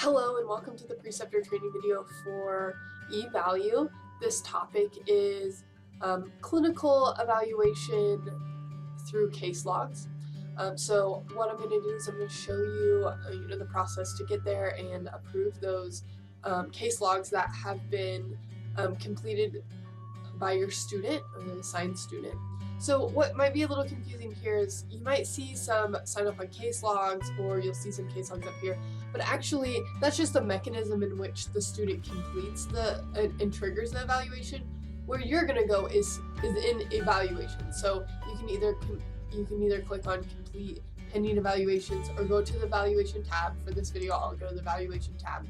Hello and welcome to the preceptor training video for eValue. This topic is clinical evaluation through case logs. So what I'm going to do is I'm going to show you, the process to get there and approve those case logs that have been completed by your student or the assigned student. So what might be a little confusing here is you might see some sign up on case logs, or you'll see some case logs up here, but actually that's just a mechanism in which the student completes and triggers the evaluation. Where you're gonna go is in evaluation. So you can either click on complete pending evaluations or go to the evaluation tab. For this video, I'll go to the evaluation tab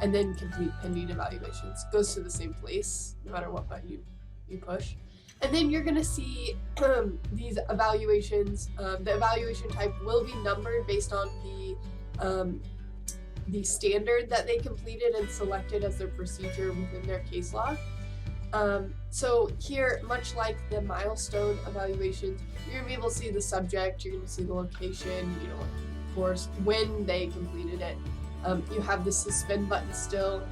and then complete pending evaluations. It goes to the same place no matter what button you push. And then you're going to see these evaluations. The evaluation type will be numbered based on the standard that they completed and selected as their procedure within their case log. So here, much like the milestone evaluations, you're going to be able to see the subject, you're going to see the location, of course, when they completed it. You have the suspend button still.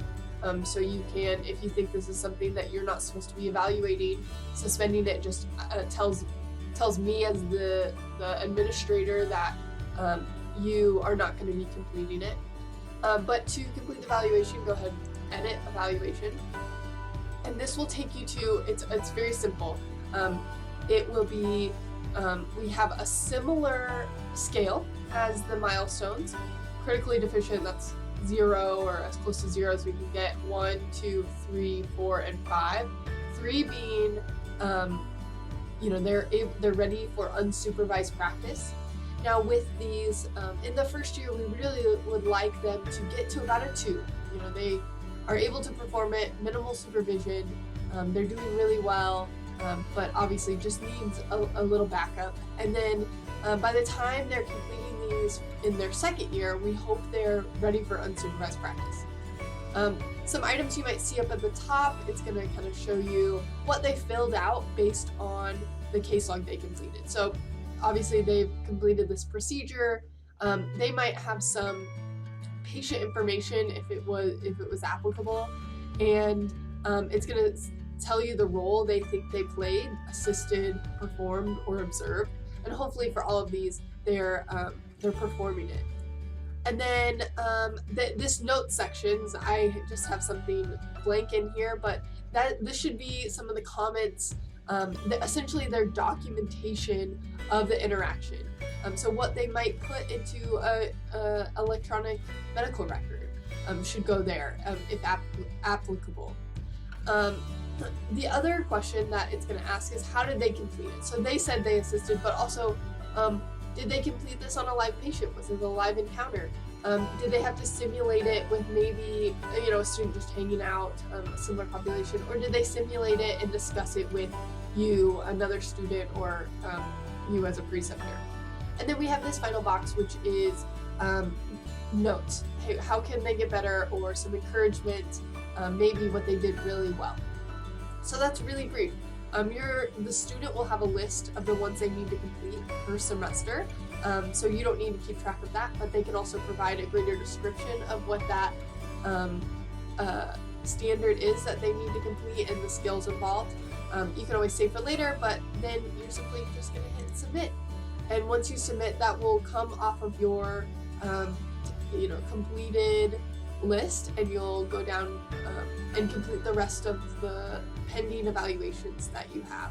So you can, if you think this is something that you're not supposed to be evaluating, suspending it just tells me as the administrator that you are not going to be completing it. But to complete the evaluation, go ahead and edit evaluation. And this will take you to, it's very simple. It will be, we have a similar scale as the milestones. Critically deficient, that's 0 or as close to 0 as we can get. 1, 2, 3, 4, and 5. 3 being, they're ready for unsupervised practice. Now with these, in the first year, we really would like them to get to about a 2. They are able to perform it, minimal supervision. They're doing really well, but obviously just needs a little backup. And then by the time they're completing these in their second year, we hope they're ready for unsupervised practice. Some items you might see up at the top, it's going to kind of show you what they filled out based on the case log they completed. So obviously they've completed this procedure. They might have some patient information if it was applicable, and it's going to tell you the role they think they played: assisted, performed, or observed. And hopefully for all of these, they're performing it. And then this notes sections, I just have something blank in here, but this should be some of the comments, essentially their documentation of the interaction. So what they might put into a electronic medical record should go there if applicable. The other question that it's going to ask is, how did they complete it? So they said they assisted, but also, did they complete this on a live patient? Was it a live encounter? Did they have to simulate it with maybe, a student just hanging out, a similar population? Or did they simulate it and discuss it with you, another student, or you as a preceptor? And then we have this final box, which is notes. Hey, how can they get better, or some encouragement, maybe what they did really well. So that's really brief. The student will have a list of the ones they need to complete per semester, so you don't need to keep track of that, but they can also provide a greater description of what that standard is that they need to complete and the skills involved. You can always save for later, but then you're simply just going to hit submit. And once you submit, that will come off of your completed list, and you'll go down and complete the rest of the pending evaluations that you have.